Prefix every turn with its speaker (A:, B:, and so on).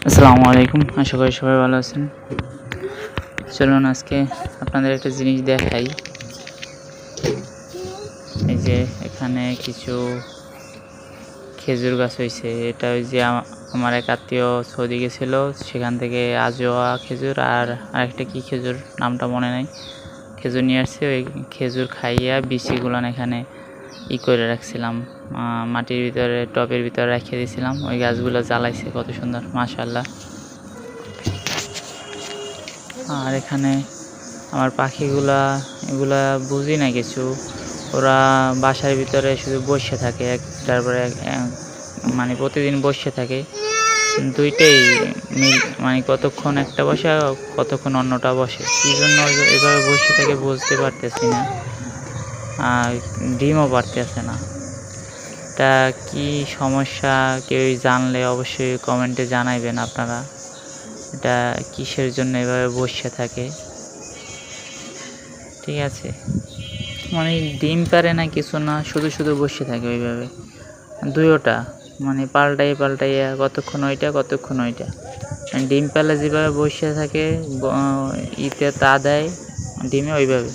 A: আসসালামু আলাইকুম, আশা করি সবাই ভালো আছেন। চলুন আজকে আপনাদের একটা জিনিস দেখাই। এই যে এখানে কিছু খেজুর গাছ হয়েছে। এটা ওই যে আমার এক আত্মীয় সৌদি গেছিল, সেখান থেকে আজোয়া খেজুর আর আরেকটা কি খেজুর নামটা মনে নাই, খেজুর নিয়ে আসছে। ওই খেজুর খাইয়া বিচিগুলান এখানে করে রাখছিলাম, মাটির ভিতরে টবের ভিতরে রেখে দিয়েছিলাম। ওই গাছগুলো জ্বালাইছে, কত সুন্দর মাশাআল্লাহ। আর এখানে আমার পাখিগুলা এগুলা বুঝি না কিছু, ওরা বাসার ভিতরে শুধু বসে থাকে, একটার পরে মানে প্রতিদিন বসে থাকে দুইটাই মানে কতক্ষণ একটা বসে কতক্ষণ অন্যটা বসে, কী জন্য এভাবে বসে থাকে বুঝতে পারতেছি না। আর ডিমও পারতেছে না, এটা কি সমস্যা কেউ জানলে অবশ্যই কমেন্টে জানাইবেন আপনারা, এটা কিসের জন্য এভাবে বসে থাকে। ঠিক আছে, মানে ডিম পারে না কিছু না, শুধু শুধু বসে থাকে ওইভাবে দুইটা, মানে পাল্টাইয়া কতক্ষণ ওইটা কতক্ষণ ওইটা। ডিম পালে যেভাবে বসে থাকে ইতে তা দেয় ডিমে ওইভাবে।